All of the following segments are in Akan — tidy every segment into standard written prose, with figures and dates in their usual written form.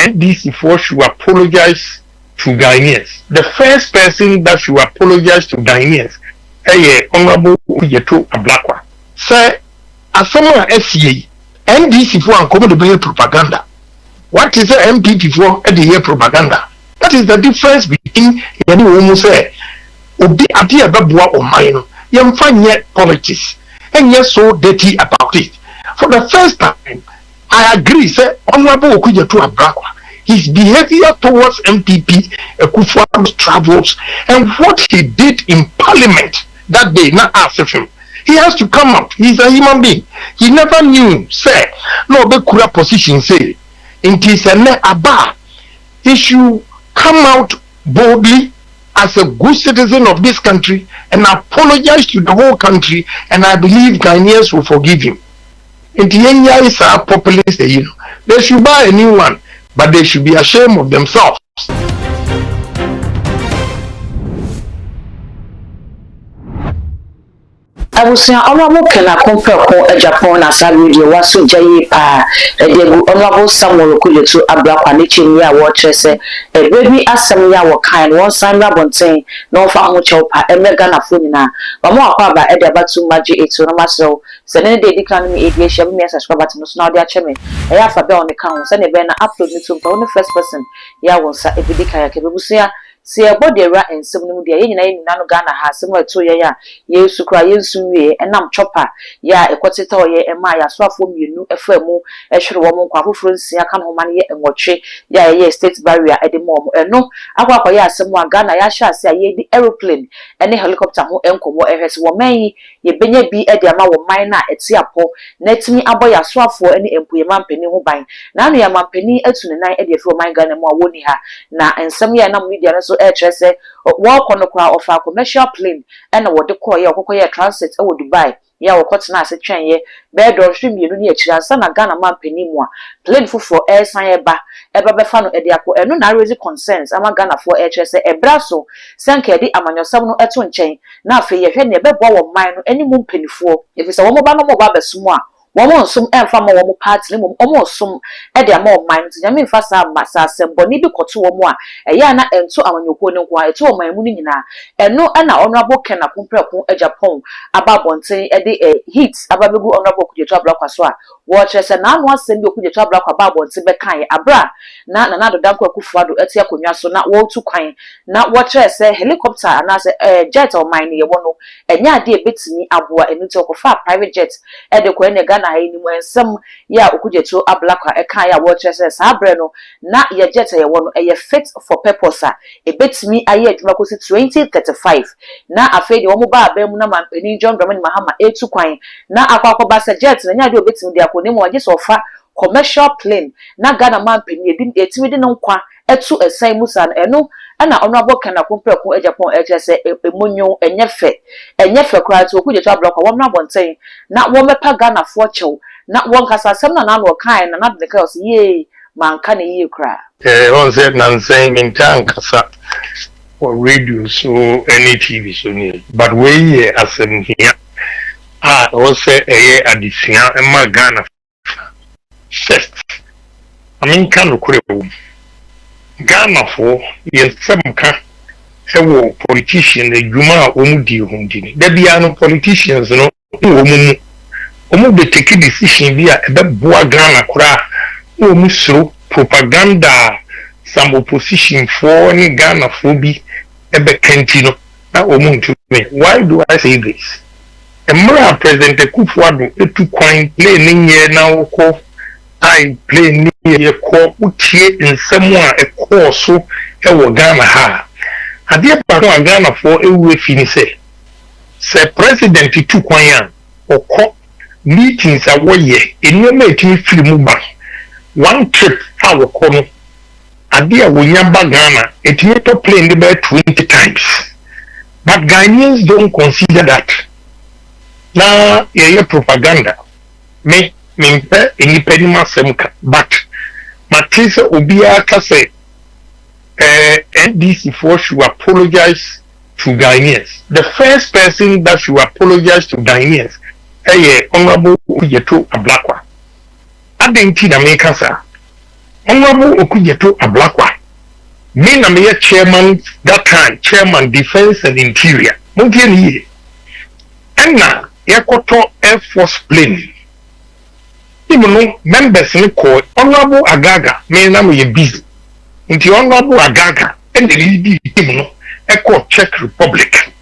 NDC for should apologize to Ghanaians. The first person that should apologize to Ghanaians is Honorable Okudzeto Ablakwa. Say, as someone SCA, NDC for and come to be propaganda. What is the MPP for at the year propaganda? That is the difference between any woman say, Obi Adia Babua or mine, young fine yet politics, and yet so dirty about it. For the first time, I agree, say, Honorable Okudzeto Ablakwa, his behavior towards MPP Ekufuado's travels and what he did in Parliament that day, not ask him. He has to come out. He's a human being. He never knew, say, no, be kura position, say, in Tisane Abba, he should come out boldly as a good citizen of this country and apologize to the whole country, and I believe Ghanaians will forgive him. In the end, is a populist, you know. They should buy a new one, but they should be ashamed of themselves. I was saying, Honorable Kena compare Agyapong na Saudi wasu jaye pa edegu Honorable Samuel Okudzeto Ablakwa ne chini ya watch say baby asem ya wo kan won san rabonten no fa ho chewpa emega na fo nyina ba mo akwa ba ede batu maji eto no maso se ne de dikan mi edie hye me subscribe button so na de ache me e ya fa be on the kan se ne be na upload ni to the first person ya won sa ebidika ya ke bebusia si body ra ensem no de ye nyina no Ghana ha asem eto ye ya yesu kra yesu wie enam chopper ya ekoteta oye ema ya so afo mienu efamu ehwere wo mo kwa foforo nsia kan ho man ye enwotwe ya ye state barrier edemom eno akwa ya asem wa Ghana ya sha ase ye di aeroplane ene helicopter ho enkomo ehwese wo man ye benya bi ede ama wo man na etiapo na timi abo ya so afo ene empuye mampani ho ban na no ya mampani atu ne nan ede efi wo man Ghana mo awoni ha na ensem ya na media no so trese wo kono kwa ofa commercial plane ena wo de koye okokoye transit e wo Dubai ya wo kotena ase twenye be do hwemienu ne akira sa na Ghana mampani mu a plane fufo san eba be fa no ede akọ eno na raise concerns ama Ghana for trese ebra so senka edi amanyosam no eto nchen na afi ye hwe ne bebo wo man no eni mu mpanifo efisa wo mo ba no mo ba besumu a womo nsum emfa ma womo party ne womo nsum e de ma oman nyame mfa sa masa asembo ni bi koto womo a eya na ento amanyoko ne nko a eto oman mu ni nyina eno na Honorable Kena Kumpreku Agyapong ababonten e de hits ababegu Honorable Okudzeto Ablakwa so a wo kyerese na anu asem bi Okudzeto Ablakwa ababonten be kan abra na do danko Akufuado eti akonwa so na wo tu kwan na wo kyerese helicopter anase jet oman ne ye wono enya ade ebetimi aboa enu ti okofa private jet e de ko ene Ghana ha ni mwensem ya Okudzeto Ablakwa eka ya wo kyerese sa abre no na ye jet ye wono e ye fit for purpose a ebetimi aye adwuma kosi 2035 na afedi wo mo ba abam na mampani John Dramani Mahama etu kwan na akwakoba sa jet na nya de obetimi de akoni mo agye so fa commercial plane na Ghana mampani etimi de no nkwa etu esan musa eno ana Honorable Kena Kumpreku Agyapong ekyerese emonyo enyefe kra to Okudzeto Ablakwa wo na bonten na wo mepa Ghana fo chew na won kasa asem na no kan na de ka so ye manka ne ye kra on said nonsense in tankasa for radio so any TV so ni but we asem here o say addition ma Ghana first I mean kan okure Ghana for yesemka ewo politician edwuma omudi hundini da bia no politicians no omu de take decision bia ebeboa Ghana kura omu sro propaganda some opposition for ni Ghana for bi ebe kantino na omu ntume. Why do I say this? Emra President Akufuado etu kwan play ninye na woko I play ni ye ko utie nsemu a ekọ so e wo Ghana ha ade pa no Ghana for ewe fini se president tu kwan ya okọ meetings a wo ye enema etimi firi mu ba one trip a wo kọ no ade a wo nyamba Ghana etimi to play the 20 times but Ghanaians don't consider that na ye propaganda me mimpe independent semka but matisa obia ka say NDC for should apologize to Ghanaians. The first person that should apologize to Ghanaians Honorable Okudzeto Ablakwa. Adenti na make sa Honorable Okudzeto Ablakwa, me na me chairman that time, chairman defense and interior. Muntieni. Enna yakoto Air Force plane. Even members in the court, Honorable Agaga, me na me busy. Inti Honorable Agaga, and the lead Echo Czech Republic.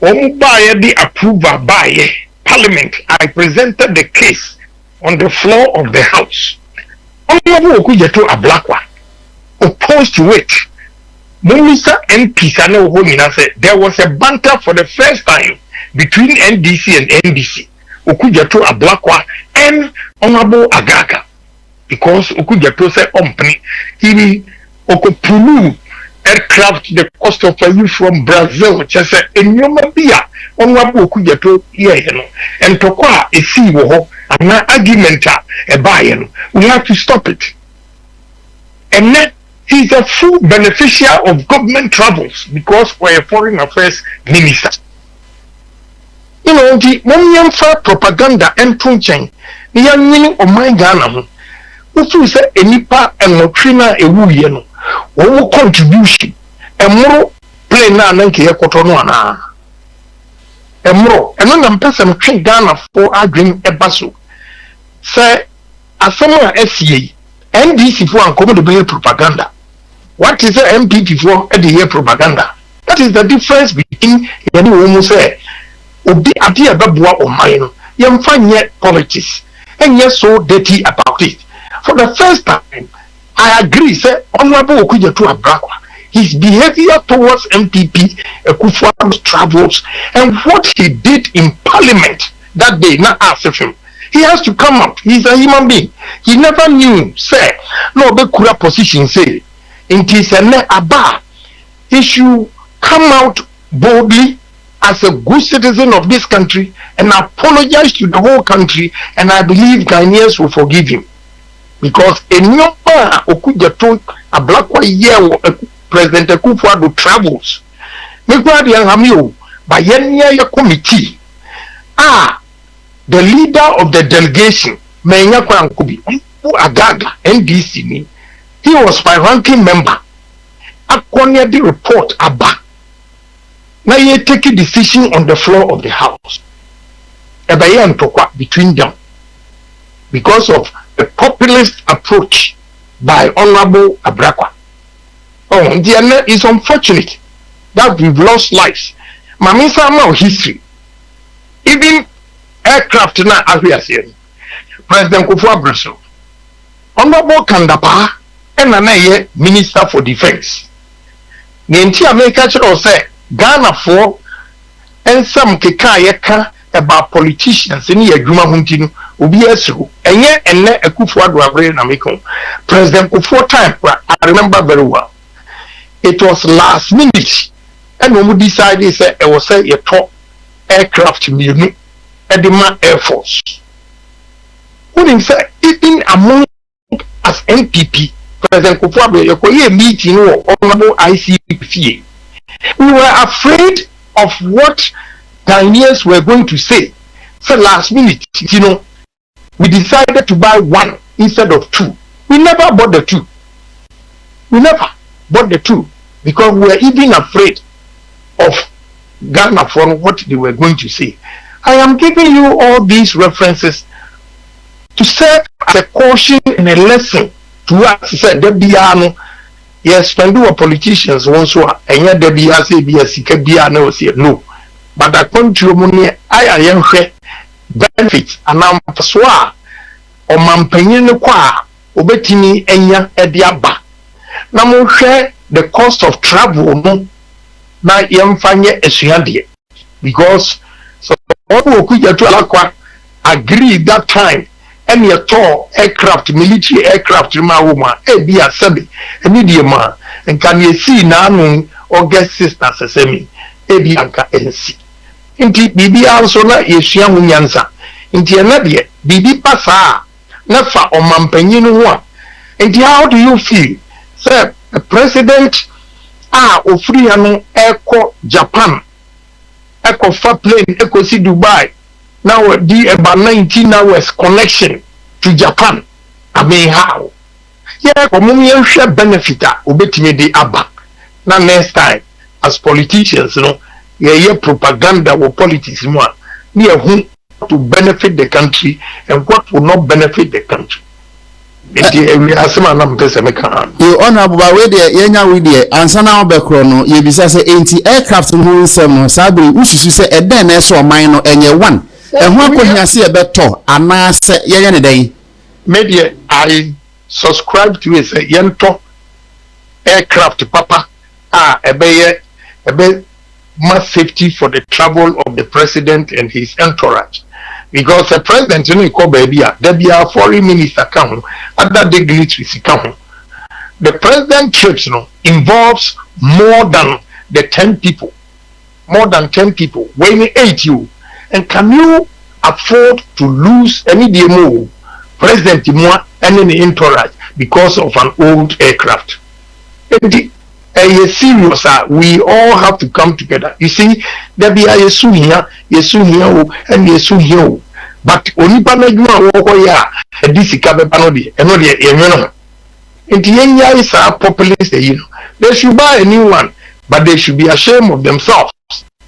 Omubaye the approval by Parliament. I presented the case on the floor of the House. Honorable Okudzeto Ablakwa opposed to it. Minister MP said there was a banter for the first time between NDC and NDC. Okudzeto Ablakwa and Honorable Agaga, because Okudzeto said he okopulu aircraft the cost of a from Brazil just said in Yomabia Honorable Okudzeto here and tokwa a sea war and an argument a buy. We have to stop it. And then he's a full beneficiary of government travels because we're a foreign affairs minister. You know, the Monian propaganda and punching the young meaning of my Ghana. Who say a nipa and Motrina a woo, one contribution, a more plain nanki a cotonoana. A more, and then I'm person train Ghana for our dream a basso. Say, as someone SCA, NDC for uncommon propaganda. What is the MPP for at the year propaganda? That is the difference between the new woman say, Obi Adia Babua or mine, young fine yet politics, and yet so dirty about it. For the first time, I agree, say, Honorable Okudzeto Ablakwa, his behavior towards MPP Kufuor's travels and what he did in Parliament that day, not ask him. He has to come out. He's a human being. He never knew, say, no, the Kura position, say, in Kisane Abba, he should come out boldly as a good citizen of this country and apologize to the whole country, and I believe Ghanaians will forgive him. Because a new Okudzeto Ablakwa year President Kufuor travels. Mekwadi Hamio by your committee. The leader of the delegation, Menyakwa Nkubi, Agaga, NDC, he was my ranking member. According the report, Abba. Now you take a decision on the floor of the House. Ebayan Tokwa between them. Because of the populist approach by Honorable Ablakwa. Oh, it's unfortunate that we've lost lives. Mamisa Mao history. Even aircraft now, as we are saying, President Kufuor Brussels, Honorable Kandapa, and an Minister for Defense. The entire America say Ghana for and some keka about politicians in the Juma Huntino will be a so, and yet and let a Kufuor Namiko. President Kufuor time, I remember very well. It was last minute, and when we decided, say, it was a top aircraft unit. Edema Air Force. Who say even among as MPP, President Kufuor, you meeting or Honorable ICP. We were afraid of what Ghanaians were going to say. So last minute, we decided to buy one instead of two. We never bought the two. We never bought the two because we were even afraid of Ghana for what they were going to say. I am giving you all these references to serve as a caution and a lesson to us. Said Debiano, yes, when do politicians once and yet Debia say be a Sikabiano say no. But the country money I am benefits and I'm persuade or Mampenino qua obetini enya ediaba. Now share the cost of travel no na yemfanye esuade because so Okudzeto Ablakwa agreed that time any tall aircraft, military aircraft woman, be a sebi, a medium man, and can you see now August sisters semi, be anka NC. Inti bibi also na yeshia munyansa. Inti anabie bibi pasa nafa o mampenyinu wa. Inti how do you feel? Sir, the president ofri anu eko Japan. Eko fa plane, eko si Dubai. Now the about 19 hours connection to Japan. I mean how? Yeah, communion share benefit obetime de aba. Now next time, as politicians, yeah, propaganda or politics more. Yeah, who to benefit the country and what will not benefit the country. We are some you honorable way there, yenya with the answer now background. You be say anti-aircraft who some sabri ususu say a den so mine and ye one. And one could see a better and I say yenya day. Media I subscribe to is a yento aircraft papa a bay mass safety for the travel of the president and his entourage. Because the president there be a foreign minister come other dignitaries come. The president trips involves more than 10 people. More than 10 people. When 8 you. And can you afford to lose any DMO president more and any entourage because of an old aircraft? Serious, we all have to come together. You see, there be a yesu here, and yesu here. But only panaju woko ya this ikabe and no in the is a populist, they should buy a new one, but they should be ashamed of themselves.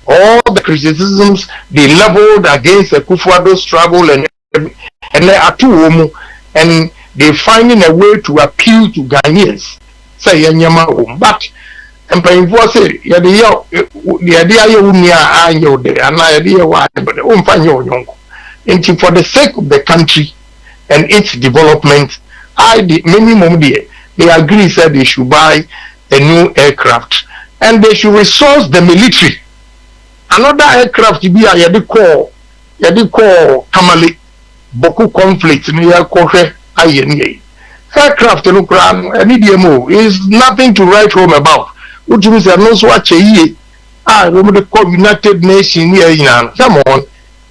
All the criticisms they leveled against the Kufuado's travel and they are too and they finding a way to appeal to Ghanaians. Say but and paying for say the idea you near and idea why but the for the sake of the country and its development, the minimum they agree said they should buy a new aircraft and they should resource the military. Another aircraft to be a yadi call Kamali Boku conflict near Kohe Ayen. Aircraft in Ukraine and EDMO is nothing to write home about. Which means that no swatch a year. We call United Nations here in come on.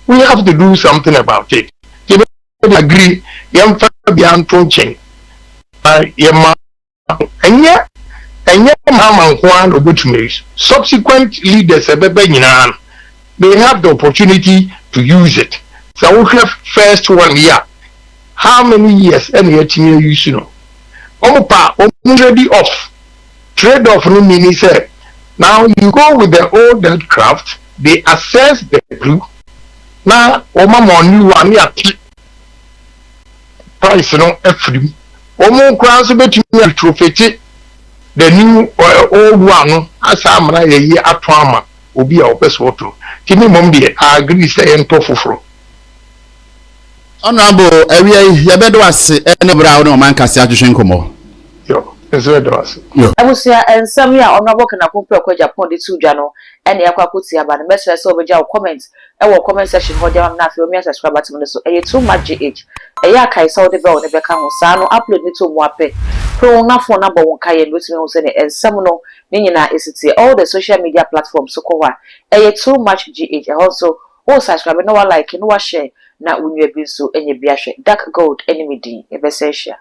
We have to do something about it. If we agree, young Fabian Tonching, and yet Mama Juan Obutumes, subsequent leaders they have the opportunity to use it. So we have first 1 year. How many years any use already off. Trade off no meaning say. Now you go with the old aircraft, they assess the crew. Now Oma new one year price free. Omo crown so bet you retrofit the new old one as I'm a year at trauma will be our best water. Kimi mom dear, I agree say and tofu. Honorable, yabedo was any brown or man Cassia to Shenkomo. Yo, it's red was. I was here and some year on a walk and a compare Agyapong the 2 Jano and the Aquacutia, but the message over your comments. Our comment section for them now for me subscribe to so a too much GH. A yakai saw the bell never come on upload me to Wape. Pro na phone number 1 Kayan with me and some no Nina is all the social media platforms so called a too much GH also all subscribe no one like no share. Na unye bisu enye biashe dark gold enemy din ebesesha